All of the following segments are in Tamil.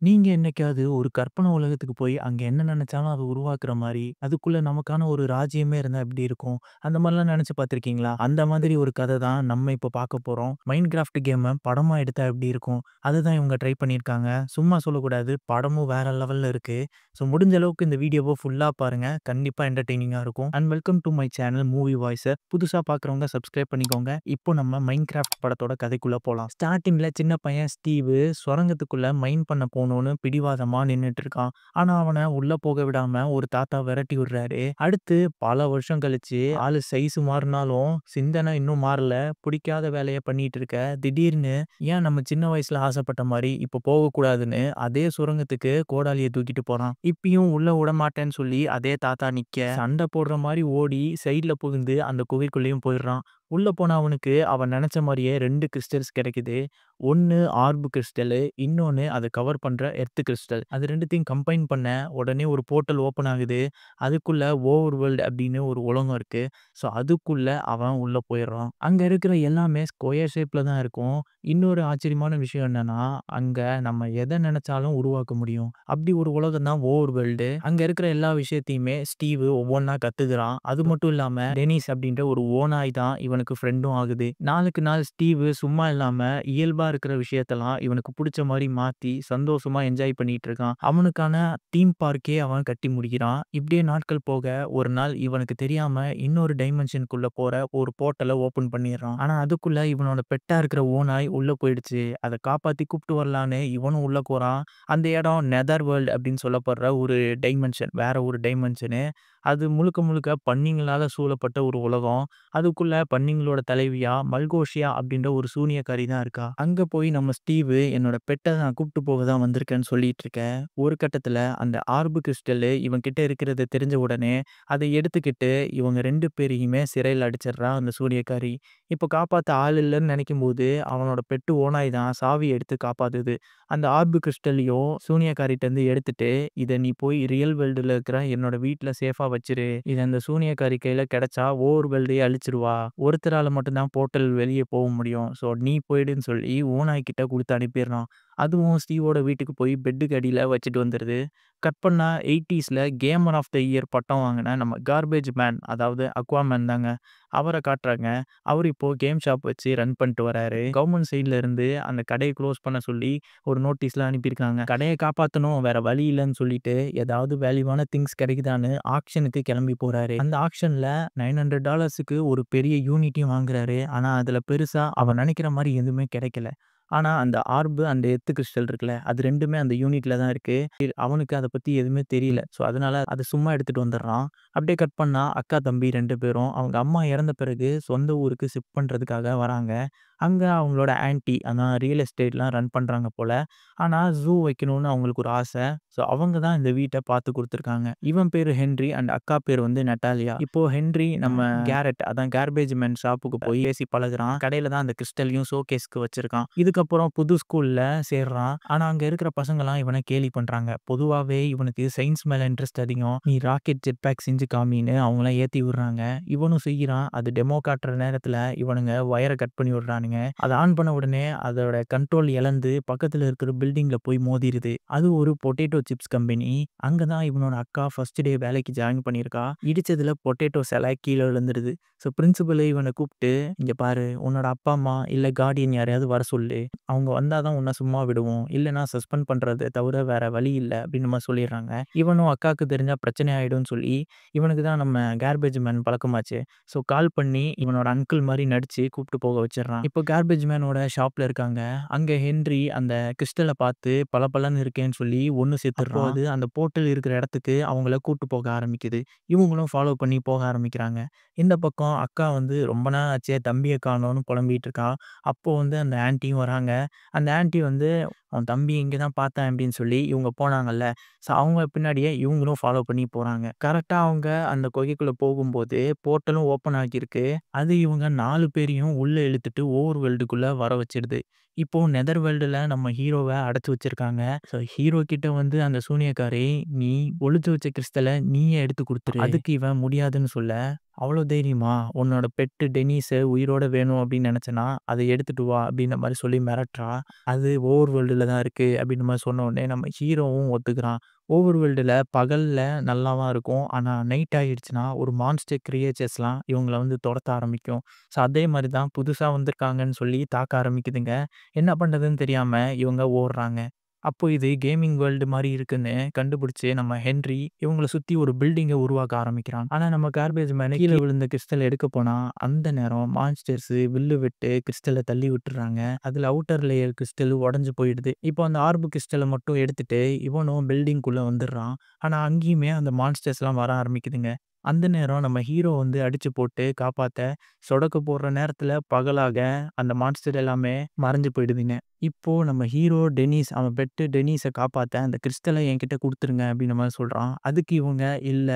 நீங்க என்னைக்காவது ஒரு கற்பனை உலகத்துக்கு போய், அங்க என்ன நெனச்சாலும் அத உருவாக்குற மாரி, அதுக்குள்ள நமக்கான ஒரு ராஜ்யமே இருந்தா எப்படி இருக்கும்? அந்த மாரிலாம் நெனச்சு பார்த்துருக்கீங்களா? அந்த மாதிரி ஒரு கத தான் நம்ம இப்ப பார்க்க போறோம். Minecraft கேம படமா எடுத்தா எப்படி இருக்கும்? அதுதான் இவங்க ட்ரை பண்ணியிருக்காங்க. சும்மா சொல்லக்கூடாது. படமும் வேற லெவல்ல இருக்கு. ஸோ முடிஞ்ச அளவுக்கு இந்த வீடியோவ ஃபுல்லா பாருங்க. கண்டிப்பா என்டர்டெய்னிங்கா இருக்கும். And welcome to my channel movie voicer. புதுசா பார்க்குறவங்க சப்ஸ்கிரைப் பண்ணிக்கோங்க. இப்போ நம்ம Minecraft படத்தோட கதைக்குள்ள போலாம். ஸ்டார்ட்டிங்ல சின்ன பையன் ஸ்டீவ் சுரங்கத்துக்குள்ள மைன் பண்ண போணும்னு பிடிவாதமா நின்னுட்டு இருக்கான். ஆனா அவன உள்ள போக விடாம ஒரு தாத்தா விரட்டி விடுறாரு. அடுத்து பல வருஷம் கழிச்சு ஆளு சைஸ் மாறினாலும் சிந்தனை இன்னும் மாறல. பிடிக்காத வேலைய பண்ணிட்டு இருக்க. திடீர்னு ஏன் நம்ம சின்ன வயசுல ஆசைப்பட்ட மாரி இப்ப போகக்கூடாதுன்னு அதே சுரங்கத்துக்கு கோடாலிய தூக்கிட்டு போறான். இப்பயும் உள்ள விடமாட்டேன்னு சொல்லி அதே தாத்தா நிக்க சண்டை போடுற மாரி ஓடி சைடுல புகுந்து அந்த குகைக்குள்ளேயும் போயிடுறான். உள்ள போன அவனுக்கு அவன் நெனச்ச மாரியே 2 கிறிஸ்டல்ஸ் கிடைக்குது. ஒண்ணு ஆர்ப் கிறிஸ்டலு, இன்னொன்னு அத கவர் பண்ற எர்த் கிறிஸ்டல். அது 2த்தையும் கம்பைன் பண்ண உடனே ஒரு போர்ட்டல் ஓப்பன் ஆகுது. அதுக்குள்ள ஓவர் வேர்ல்ட் அப்படின்னு ஒரு உலகம் இருக்கு. ஸோ அதுக்குள்ள அவன் உள்ள போயிடுறான். அங்க இருக்கிற எல்லாமே ஸ்கொயர் ஷேப்ல தான் இருக்கும். இன்னொரு ஆச்சரியமான விஷயம் என்னன்னா, அங்க நம்ம எத நெனச்சாலும் உருவாக்க முடியும். அப்படி ஒரு உலகம் தான் ஓவர் வேர்ல்டு. அங்க இருக்கிற எல்லா விஷயத்தையுமே ஸ்டீவ் ஒவ்வொன்னா கத்துக்கிறான். அது மட்டும் இல்லாம டெனிஸ் அப்படின்ற ஒரு ஓநாய் தான் இவனுக்கு ஃப்ரெண்டும் ஆகுது. நாளுக்கு நாள் ஸ்டீவ் சும்மா இல்லாம இயல்பா இருக்கிற விஷயத்தெல்லாம் இவனுக்கு புடிச்ச மாரி மாத்தி சந்தோஷமா என்ஜாய் பண்ணிட்டு இருக்கான். அவனுக்கான தீம் பார்க்கே அவன் கட்டி முடிக்கிறான். இப்படியே நாட்கள் போக ஒரு நாள் இவனுக்கு தெரியாம இன்னொரு டைமென்ஷனுக்குள்ள போற ஒரு போர்ட்டல ஓப்பன் பண்ணிடுறான். ஆனா அதுக்குள்ள இவனோட பெட்டா இருக்கிற ஓநாய் உள்ள போயிடுச்சு. அத காப்பாத்தி கூப்பிட்டு வரலான்னு இவனும் உள்ள போறான். அந்த இடம் நெதர் வேர்ல்ட் அப்படின்னு சொல்லப்படுற ஒரு டைமென்ஷன். வேற ஒரு டைமென்ஷனு. அது முழுக்க முழுக்க பன்னிங்களால சூழப்பட்ட ஒரு உலகம். அதுக்குள்ள பன்னிங்களோட தலைவியா மல்கோஷியா அப்படின்ற ஒரு சூனியக்காரி தான் இருக்கா. அங்க போய் நம்ம ஸ்டீவ் என்னோட பெட்ட நான் கூப்பிட்டு போக தான் வந்திருக்கேன்னு சொல்லிட்டு இருக்க. ஒரு கட்டத்துல அந்த ஆர்பு கிறிஸ்டல் இவன் கிட்ட இருக்கிறத தெரிஞ்ச உடனே அதை எடுத்துக்கிட்டு இவங்க 2 பேரையுமே சிறையில் அடிச்சிடுறா அந்த சூனியக்காரி. இப்போ காப்பாத்த ஆள் இல்லைன்னு நினைக்கும்போது அவனோட பெட்டு ஓநாய் தான் சாவி எடுத்து காப்பாத்துது. அந்த ஆர்பு கிறிஸ்டலையும் சூனியக்காரிட்ட இருந்து எடுத்துட்டு இதை நீ போய் ரியல் வேர்ல்டுல இருக்கிற என்னோட வீட்டுல சேஃபா வச்சிரு. இது அந்த சூனியக்காரி கையில கிடைச்சா ஓவர் வேர்ல்டையே அழிச்சிருவா. ஒருத்தரால மட்டும் தான் போர்ட்டல் வெளியே போக முடியும். ஸோ நீ போயிடுன்னு சொல்லி ஓநாய் கிட்ட குடுத்து அனுப்பிடுறான். அதுவும் ஸ்டீவோட வீட்டுக்கு போய் பெட்டுக்கு அடியில வச்சுட்டு வந்துருது. கட் பண்ணா 80ஸ்ல கேமர் ஆஃப் த இயர் பட்டம் வாங்குன நம்ம கார்பேஜ் மேன் அதாவது அக்வாமேன் தாங்க. அவர காட்டுறாங்க. அவரு இப்போ கேம் ஷாப் வச்சு ரன் பண்ணிட்டு வராரு. கவர்மெண்ட் சைட்ல இருந்து அந்த கடைய குளோஸ் பண்ண சொல்லி ஒரு நோட்டீஸ்லாம் அனுப்பியிருக்காங்க. கடைய காப்பாத்தணும் வேற வழி இல்லன்னு சொல்லிட்டு ஏதாவது வேல்யூவான திங்ஸ் கிடைக்குதான்னு ஆக்ஷனுக்கு கிளம்பி போறாரு. அந்த ஆக்ஷன்ல $900க்கு ஒரு பெரிய யூனிட்டையும் வாங்குறாரு. ஆனா அதுல பெருசா அவன் நினைக்கிற மாரி எதுவுமே கிடைக்கல. ஆனா அந்த ஆர்பு அந்த எர்த் கிறிஸ்டல் இருக்குல்ல, அது 2மே அந்த யூனிட்ல தான் இருக்கு. அவனுக்கு அத பத்தி எதுவுமே தெரியல. ஸோ அதனால அத சும்மா எடுத்துட்டு வந்துடுறான். அப்படியே கட் பண்ணா அக்கா, தம்பி 2 பேரும் அவங்க அம்மா இறந்த பிறகு சொந்த ஊருக்கு ஷிஃப்ட் பண்றதுக்காக வராங்க. அங்க அவங்களோட ஆன்டி அதான் ரியல் எஸ்டேட்லாம் ரன் பண்றாங்க போல. ஆனா ஜூ வைக்கணும்னு அவங்களுக்கு ஒரு ஆசை. ஸோ அவங்க தான் இந்த வீட்ட பார்த்து குடுத்துருக்காங்க. இவன் பேரு ஹென்றி அண்ட் அக்கா பேர் வந்து நட்டாலியா. இப்போ ஹென்றி நம்ம கேரட் அதான் கார்பேஜ் மேன் ஷாப்புக்கு போய் பேசி பழகுறான். கடையில தான் அந்த கிறிஸ்டலையும் ஷோகேஸ்க்கு வச்சிருக்கான். இதுக்கப்புறம் புது ஸ்கூல்ல சேர்றான். ஆனா அங்க இருக்கிற பசங்கலாம் இவன கேலி பண்றாங்க. பொதுவாவே இவனுக்கு சயின்ஸ் மேல இன்ட்ரெஸ்ட் அதிகம். நீ ராக்கெட் ஜெட் பேக் செஞ்சு காமின்னு அவங்களாம் ஏத்தி விடுறாங்க. இவனும் செய்றான். அது டெமோ காட்டுற நேரத்துல இவனுங்க வயர கட் பண்ணி விடுறானுங்க. அத ஆன் பண்ண உடனே அதோட கண்ட்ரோல் இழந்து பக்கத்துல இருக்கிற பில்டிங்ல போய் மோதிருது. அது ஒரு பொட்டேட்டோ சிப்ஸ் கம்பெனி. அங்க தான் இவனோட அக்கா ஃபர்ஸ்ட் டே வேலைக்கு ஜாயின் பண்ணியிருக்கா. இடிச்சதுல பொட்டேட்டோ சிலை கீழ விழுந்துருது. ஸோ பிரின்சிபல் இவன கூப்பிட்டு, "இங்க பாரு உன்னோட அப்பா, அம்மா இல்ல கார்டியன் யாரையாவது வர சொல்லு. அவங்க வந்தா தான் உன்ன சும்மா விடுவோம். இல்லன்னா சஸ்பெண்ட் பண்றத தவிர வேற வழி இல்ல." அப்படின்னு மாரி சொல்லிடுறாங்க. இவனும் அக்காவுக்கு தெரிஞ்சா பிரச்சனை ஆயிடும்னு சொல்லி, இவனுக்கு தான் நம்ம கார்பேஜ் மேன் பழக்கமாச்சே. ஸோ கால் பண்ணி இவனோட அங்கிள் மாரி நடிச்சு கூப்பிட்டு போக வச்சிடுறான். இப்போ கார்பேஜ் மேனோட ஷாப்ல இருக்காங்க. அங்க ஹென்றி அந்த கிறிஸ்டல பார்த்து பளபளன்னு இருக்கேன்னு சொல்லி ஒண்ணு சேர்த்துடுறான். அப்போ அது அந்த போர்ட்டல் இருக்கிற இடத்துக்கு அவங்கள கூட்டு போக ஆரம்பிக்குது. இவங்களும் ஃபாலோ பண்ணி போக ஆரம்பிக்கிறாங்க. இந்த பக்கம் அக்கா வந்து ரொம்ப நாள் ஆச்சே தம்பிய காணோம்னு புலம்பிட்டு இருக்கா. அப்போ வந்து அந்த ஆன்ட்டியும் வராங்க. அந்த ஆன்ட்டி வந்து "உன் தம்பி இங்க தான் பார்த்தேன்" அப்படின்னு சொல்லி இவங்க போனாங்கல்ல. ஸோ அவங்க பின்னாடியே இவங்களும் ஃபாலோ பண்ணி போறாங்க. கரெக்ட்டா அவங்க அந்த குகைக்குள்ள போகும்போது போர்ட்டலும் ஓப்பன் ஆகியிருக்கு. அது இவங்க 4 பேரையும் உள்ள இழுத்துட்டு ஓவர் வேர்ல்டுக்குள்ள வர வச்சிடுது. இப்போ நெதர் வேர்ல்டுல நம்ம ஹீரோவ அடைச்சு வச்சிருக்காங்க. ஸோ ஹீரோ கிட்ட வந்து அந்த சூனியக்காரி, "நீ ஒளிச்சு வச்ச கிறிஸ்டல நீயே எடுத்து குடுத்துரு." அதுக்கு இவன் முடியாதுன்னு சொல்ல, "அவ்ளோ தைரியமா? உன்னோட பெட்டு டெனிஸ உயிரோட வேணும் அப்படின்னு நெனச்சேன்னா, அத எடுத்துட்டு வா" அப்படின்ற மாரி சொல்லி மிரட்டுறா. அது ஓவர் வேர்ல்டுல தான் இருக்கு அப்படின்ற மாரி சொன்ன உடனே நம்ம ஹீரோவும் ஒத்துக்கிறான். ஓவர் வேர்ல்டுல பகல்ல நல்லாதான் இருக்கும். ஆனா நைட் ஆயிடுச்சுன்னா, ஒரு மான்ஸ்டர் கிரியேச்சர்ஸ்லாம் இவங்கள வந்து தொரத்த ஆரம்பிக்கும். ஸோ அதே மாரி தான் புதுசா வந்திருக்காங்கன்னு சொல்லி தாக்க ஆரம்பிக்குதுங்க. என்ன பண்றதுன்னு தெரியாம இவங்க ஓடுறாங்க. அப்போ இது கேமிங் வேர்ல்டு மாரி இருக்குன்னு கண்டுபிடிச்சு நம்ம ஹென்றி இவங்கள சுத்தி ஒரு பில்டிங்க உருவாக்க ஆரம்பிக்கிறான். ஆனா நம்ம கார்பேஜ் மேன் கீழ விழுந்த கிறிஸ்டல் எடுக்க போனா, அந்த நேரம் மான்ஸ்டர்ஸ் வில்லு விட்டு கிறிஸ்டல தள்ளி விட்டுர்றாங்க. அதுல அவுட்டர் லேயர் கிறிஸ்டல் உடைஞ்சு போயிடுது. இப்போ அந்த ஆர்பு கிறிஸ்டல மட்டும் எடுத்துட்டு இவனும் பில்டிங்குள்ள வந்துடுறான். ஆனா அங்கேயுமே அந்த மான்ஸ்டர்ஸ்லாம் வர ஆரம்பிக்குதுங்க. அந்த நேரம் நம்ம ஹீரோ வந்து அடிச்சு போட்டு காப்பாத்த சொடக்கு போடுற நேரத்துல பகலாக அந்த மான்ஸ்டர் எல்லாமே மறைஞ்சு போயிடுதுங்க. இப்போ நம்ம ஹீரோ டெனிஸ் அவன் பெட்டு டெனிஸ காப்பாத்த அந்த கிறிஸ்டல என்கிட்ட குடுத்துருங்க அப்படின்ற மாரி சொல்றான். அதுக்கு இவங்க இல்ல.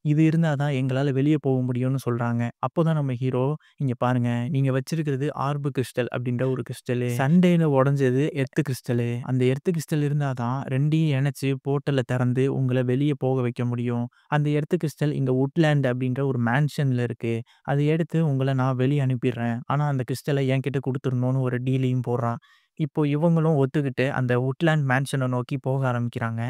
இது இருந்தா தான் எங்களால வெளிய போக முடியும்னு சொல்றாங்க. அப்போதான் நம்ம ஹீரோ, "இங்க பாருங்க, நீங்க வச்சிருக்கிறது ஆர்பு கிறிஸ்டல் அப்படின்ற ஒரு கிறிஸ்டலு. சண்டையில உடைஞ்சது எர்த் கிறிஸ்டலு. அந்த எர்த் கிறிஸ்டல் இருந்தா தான் 2யும் இணைச்சு போர்ட்டல திறந்து உங்கள வெளிய போக வைக்க முடியும். அந்த எர்த் கிறிஸ்டல் இங்க வுட்லேண்ட் அப்படின்ற ஒரு மேன்ஷன்ல இருக்கு. அத எடுத்து உங்கள நான் வெளிய அனுப்பிடுறேன். ஆனா அந்த கிறிஸ்டல என்கிட்ட குடுத்துறணும்னு ஒரு டீலயும் போடுறான். இப்போ இவங்களும் ஒத்துக்கிட்டு அந்த வுட்லேண்ட் மேன்ஷன நோக்கி போக ஆரம்பிக்கிறாங்க.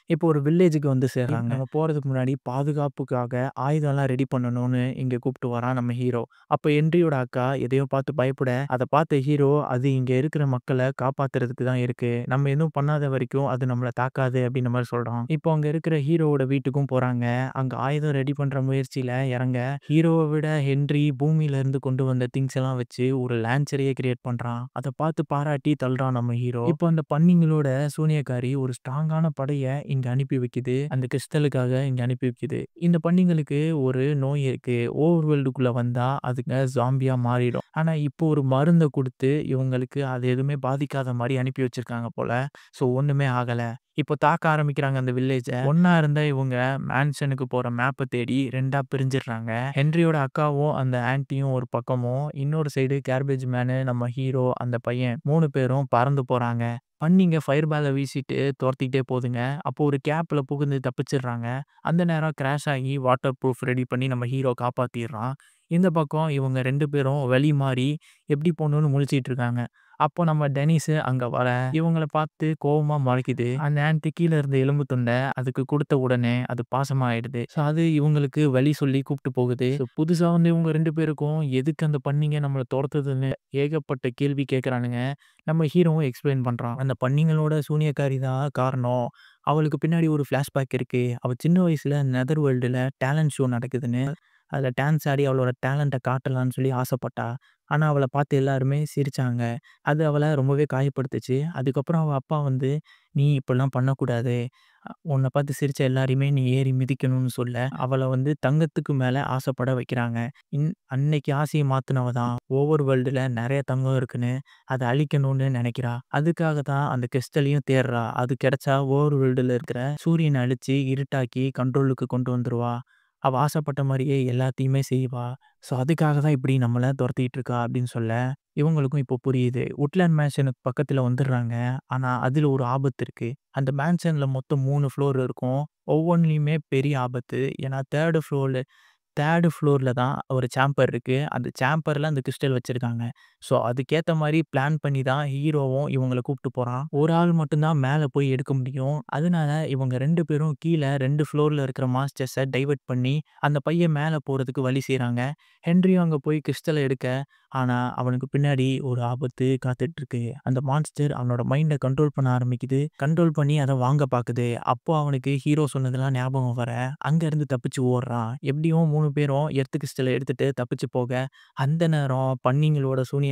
இப்போ ஒரு வில்லேஜுக்கு வந்து சேர்றாங்க. நம்ம போறதுக்கு முன்னாடி பாதுகாப்புக்காக ஆயுதம்லாம் ரெடி பண்ணணும்னு இங்க கூப்பிட்டு வரான் நம்ம ஹீரோ. அப்ப ஹென்ரியோட அக்கா எதையோ பார்த்து பயப்பட, அத பார்த்த ஹீரோ அது இங்க இருக்கிற மக்கள காப்பாத்துறதுக்கு தான் இருக்கு. நம்ம எதுவும் பண்ணாத வரைக்கும் அது நம்மள தாக்காது அப்படின்ற மாரி சொல்றான். இப்போ அங்க இருக்கிற ஹீரோவோட வீட்டுக்கும் போறாங்க. அங்க ஆயுதம் ரெடி பண்ற முயற்சியில இறங்க, ஹீரோவ விட ஹென்றி பூமியில இருந்து கொண்டு வந்த திங்ஸ் எல்லாம் வச்சு ஒரு லான்ச்சரையே கிரியேட் பண்றான். அத பார்த்து பாராட்டி தள்ளுறான் நம்ம ஹீரோ. இப்போ அந்த பன்னிங்களோட சூனியக்காரி ஒரு ஸ்ட்ராங்கான படைய இங்க அனுப்பி வைக்குது. அந்த கிறிஸ்டலுக்காக இங்க அனுப்பி வைக்குது. இந்த பன்னிங்களுக்கு ஒரு நோய் இருக்கு. ஓவர் வேர்ல்டுக்குள்ள வந்தா அதுங்க ஸாம்பியா மாறிடும். ஆனா இப்போ ஒரு மருந்த குடுத்து இவங்களுக்கு அது எதுவுமே பாதிக்காத மாரி அனுப்பி வச்சிருக்காங்க போல. ஸோ ஒண்ணுமே ஆகல. இப்போ தாக்க ஆரம்பிக்கிறாங்க அந்த வில்லேஜ. ஒண்ணா இருந்த இவங்க மேன்ஷனுக்கு போற மேப்ப தேடி 2ஆ பிரிஞ்சிடுறாங்க. ஹென்ரியோட அக்காவும், அந்த ஆன்ட்டியும் ஒரு பக்கமும், இன்னொரு சைடு கேர்பேஜ் மேனு, நம்ம ஹீரோ, அந்த பையன் 3 பேரும் பறந்து போறாங்க. பன்னிங்க ஃபயர் பால வீசிட்டு தொரத்திக்கிட்டே போதுங்க. அப்போ ஒரு கேப்ல புகுந்து தப்பிச்சிடுறாங்க. அந்த நேரம் கிராஷ் ஆகி வாட்டர் ப்ரூஃப் ரெடி பண்ணி நம்ம ஹீரோ காப்பாத்திர்றான். இந்த பக்கம் இவங்க 2 பேரும் வழி மாறி எப்படி போணும்னு முழிச்சிட்டு இருக்காங்க. அப்போ நம்ம டெனிஸ் அங்க வர, இவங்கள பார்த்து கோவமா முறைக்குது. அந்த ஆன்ட்டி கீழ இருந்த எலும்பு துண்ட அதுக்கு குடுத்த உடனே அது பாசமாயிடுது. ஸோ அது இவங்களுக்கு வழி சொல்லி கூப்ட்டு போகுது. ஸோ புதுசா வந்து இவங்க 2 பேருக்கும் எதுக்கு அந்த பன்னிங்க நம்மள தொரத்துதுன்னு ஏகப்பட்ட கேள்வி கேட்கறானுங்க. நம்ம ஹீரோவும் எக்ஸ்பிளைன் பண்றான். அந்த பன்னிங்களோட சூனியக்காரி தான் காரணம். அவளுக்கு பின்னாடி ஒரு ஃபிளாஷ்பேக் இருக்கு. அவ சின்ன வயசுல நெதர் வேர்ல்டுல டேலண்ட் ஷோ நடக்குதுன்னு, அதுல டான்ஸ் ஆடி அவளோட டேலண்ட்ட காட்டலான்னு சொல்லி ஆசைப்பட்டா. ஆனா அவள பார்த்து எல்லாருமே சிரிச்சாங்க. அது அவள ரொம்பவே காயப்படுத்துச்சு. அதுக்கப்புறம் அவ அப்பா வந்து, "நீ இப்படிலாம் பண்ணக்கூடாது. உன்ன பார்த்து சிரிச்ச எல்லாரையுமே நீ ஏறி மிதிக்கணும்னு" சொல்ல, அவள வந்து தங்கத்துக்கு மேல ஆசைப்பட வைக்கிறாங்க. அன்னைக்கு ஆசைய மாத்துனவ தான் ஓவர் வேர்ல்டுல நெறைய தங்கம் இருக்குன்னு, அத அழிக்கணும்னு நெனைக்கிறா. அதுக்காக தான் அந்த கிறிஸ்டலையும் தேடுறா. அது கிடைச்சா ஓவர் வேர்ல்டுல இருக்கிற சூரியன அழிச்சு இருட்டாக்கி கண்ட்ரோலுக்கு கொண்டு வந்துருவா. அவ ஆசைப்பட்ட மாரியே எல்லாத்தையுமே செய்வா. ஸோ அதுக்காக தான் இப்படி நம்மள தொரத்திட்டு இருக்கா அப்படின்னு சொல்ல, இவங்களுக்கும் இப்போ புரியுது. வுட்லேண்ட் மேன்ஷனுக்கு பக்கத்துல வந்துடுறாங்க. ஆனா அதுல ஒரு ஆபத்து இருக்கு. அந்த மேன்ஷன்ல மொத்தம் 3 ஃப்ளோர் இருக்கும். ஒவ்வொன்லயுமே பெரிய ஆபத்து. ஏன்னா 3 ஃப்ளோர்ல தான் ஒரு சேம்பர் இருக்கு. அந்த சேம்பர்ல அந்த கிறிஸ்டல் வச்சிருக்காங்க. ஸோ, அதுக்கேத்த மாரி பிளான் பண்ணி தான் ஹீரோவும் இவங்கள கூப்ட்டு போறான். ஒரு ஆள் மட்டும் தான் மேல போய் எடுக்க முடியும். அதனால இவங்க 2 பேரும் கீழ 2 ஃப்ளோர்ல இருக்கிற மாஸ்டர்ஸ டைவர்ட் பண்ணி, அந்த பையன் மேல போறதுக்கு வழி செய்றாங்க. ஹென்ரியும் அங்க போய் கிறிஸ்டல எடுக்க, ஆனா அவனுக்கு பின்னாடி ஒரு ஆபத்து காத்துட்டு இருக்கு. அந்த மான்ஸ்டர் அவனோட மைண்ட கண்ட்ரோல் பண்ண ஆரம்பிக்குது. கண்ட்ரோல் பண்ணி அத வாங்க பாக்குது. அப்போ அவனுக்கு ஹீரோ சொன்னதெல்லாம் ஞாபகம் வர, அங்க இருந்து தப்பிச்சு ஓடுறான். எப்படியும் 3 பேரும் எர்த் கிறிஸ்டல எடுத்துட்டு தப்பிச்சு போக, அந்த நேரம் பன்னிங்களோட சூனியக்காரி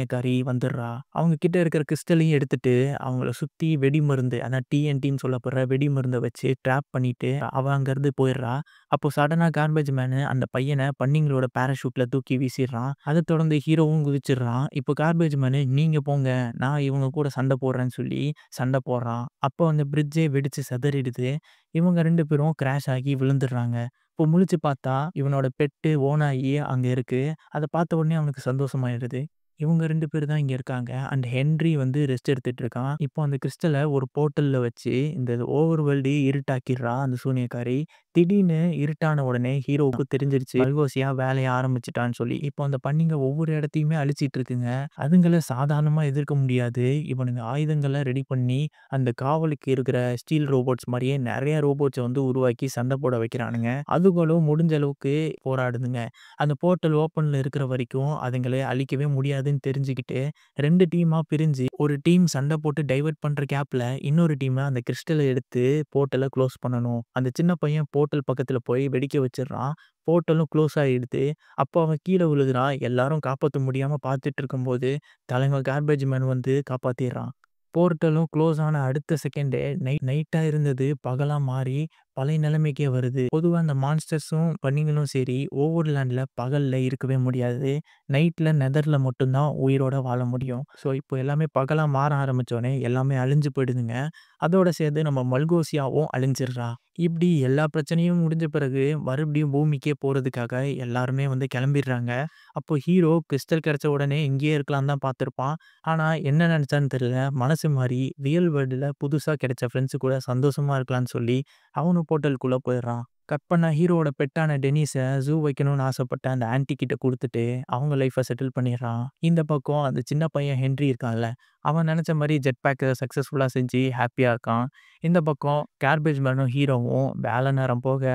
வந்துடுறா. அவங்க கிட்ட இருக்கிற கிறிஸ்டலையும் எடுத்துட்டு, அவங்கள சுத்தி வெடிமருந்து, அதான் டிஎன்டின்னு சொல்லப்படுற வெடிமருந்த வச்சு ட்ராப் பண்ணிட்டு, அவ அங்கருந்து போயிடுறா. அப்போ சடனா கார்பேஜ் மேனு அந்த பையன பன்னிங்களோட பாராசூட்ல தூக்கி வீசிடுறான். அத தொடர்ந்து ஹீரோவும் குதிச்சிடுறான். இப்போ கார்பேஜ் மேனு, "நீங்க போங்க, நான் இவங்க கூட சண்டை போடுறேன்னு" சொல்லி சண்டை போடுறான். அப்போ அந்த பிரிட்ஜே வெடிச்சு சிதறிடுது. இவங்க 2 பேரும் கிராஷ் ஆகி விழுந்துடுறாங்க. இப்போ முழிச்சு பார்த்தா, இவனோட பெட்டு ஓநாயி அங்க இருக்கு. அத பார்த்த உடனே அவனுக்கு சந்தோஷமாயிடுது. இவங்க 2 பேர் தான் இங்க இருக்காங்க. அண்ட் ஹென்றி வந்து ரெஸ்ட் எடுத்துட்டு இருக்கான். இப்போ அந்த கிறிஸ்டல ஒரு போர்ட்டல்ல வச்சு இந்த ஓவர் வேர்ல்டு இருட்டாக்கிர்றா அந்த சூனியக்காரி. திடீர்னு இருட்டான உடனே ஹீரோவுக்கு தெரிஞ்சிருச்சு மல்கோசியா வேலைய ஆரம்பிச்சுட்டான்னு சொல்லி. இப்போ அந்த பன்னிங்க ஒவ்வொரு இடத்தையுமே அழிச்சிட்டு இருக்குங்க. அதுங்கள சாதாரணமா எதிர்க்க முடியாது. இவனுங்க ஆயுதங்கள ரெடி பண்ணி அந்த காவலுக்கு இருக்கிற ஸ்டீல் ரோபோட்ஸ் மாரியே நெறைய ரோபோட்ஸ வந்து உருவாக்கி சண்ட போட வைக்கிறானுங்க. அதுகளும் முடிஞ்ச அளவுக்கு போராடுதுங்க. அந்த போர்ட்டல் ஓப்பன்ல இருக்கிற வரைக்கும் அதுங்கள அழிக்கவே முடியாதுன்னு தெரிஞ்சுக்கிட்டு 2 டீமா பிரிஞ்சு, ஒரு டீம் சண்ட போட்டு டைவர்ட் பண்ற கேப்ல இன்னொரு டீம் அந்த கிறிஸ்டல எடுத்து போர்ட்டல குளோஸ் பண்ணணும். அந்த சின்ன பையன் போர்ட்டல் பக்கத்துல போய் வெடிக்க வச்சுடுறான். போர்ட்டலும் குளோஸ் ஆயிடுது. அப்போ அவன் கீழ விழுகுறான். எல்லாரும் காப்பாத்த முடியாம பார்த்துட்டு இருக்கும்போது, தலைவன் கார்பேஜ் மேன் வந்து காப்பாத்திர்றான். போர்ட்டலும் குளோஸ் ஆன அடுத்த செகண்டே நைட்டா இருந்தது பகலா மாறி பழைய நிலைமைக்கே வருது. பொதுவா அந்த மான்ஸ்டர்ஸும் பன்னிங்களும் சரி, ஓவர்லேண்ட்ல பகல்ல இருக்கவே முடியாது. நைட்ல நெதர்ல மட்டும் தான் உயிரோட வாழ முடியும். ஸோ இப்போ எல்லாமே பகலா மாற ஆரம்பிச்சோனே எல்லாமே அழிஞ்சு போயிடுதுங்க. அதோட சேர்த்து நம்ம மல்கோசியாவும் அழிஞ்சிடுறா. இப்படி எல்லா பிரச்சனையும் முடிஞ்ச பிறகு மறுபடியும் பூமிக்கே போறதுக்காக எல்லாருமே வந்து கிளம்பிடுறாங்க. அப்போ ஹீரோ கிறிஸ்டல் கிடைச்ச உடனே இங்கேயே இருக்கலாம்னு தான் பார்த்திருப்பான். ஆனா என்ன நினைச்சான்னு தெரியல. மனசு மாறி ரியல் வேர்ல்டுல புதுசா கிடைச்ச ஃப்ரெண்ட்ஸ் கூட சந்தோஷமா இருக்கலாம்னு சொல்லி அவனும் போர்ட்டலுக்குள்ள போயிடுறான். கட் பண்ணா ஹீரோவோட பெட்டான டெனிஸ ஜூ வைக்கணும்னு ஆசைப்பட்ட அந்த ஆன்டி கிட்ட குடுத்துட்டு, அவங்க லைஃப செட்டில் பண்ணிடுறான். இந்த பக்கம் அந்த சின்ன பையன் ஹென்றி இருக்கான்ல, அவன் நெனச்ச மாரி ஜெட் பேக்க சக்சஸ்ஃபுல்லா செஞ்சு ஹேப்பியா இருக்கான். இந்த பக்கம் கேர்பேஜ் மேனும் ஹீரோவும் வேலை நேரம் போக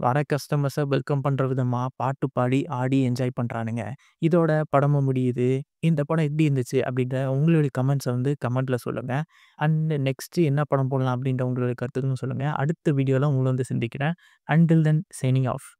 வர கஸ்டமர்ஸ வெல்கம் பண்ற விதமா பாட்டு பாடி, ஆடி என்ஜாய் பண்றானுங்க. இதோட படமும் முடியுது. இந்த படம் எப்படி இருந்துச்சு? அப்படின்ற உங்களுடைய கமெண்ட்ஸ வந்து கமெண்ட்ல சொல்லுங்க. அண்ட் நெக்ஸ்ட் என்ன படம் போடலாம் அப்படின்ற உங்களுடைய கருத்துக்களும் சொல்லுங்க. அடுத்த வீடியோல உங்கள வந்து சந்திக்கிறேன். Until then, signing off.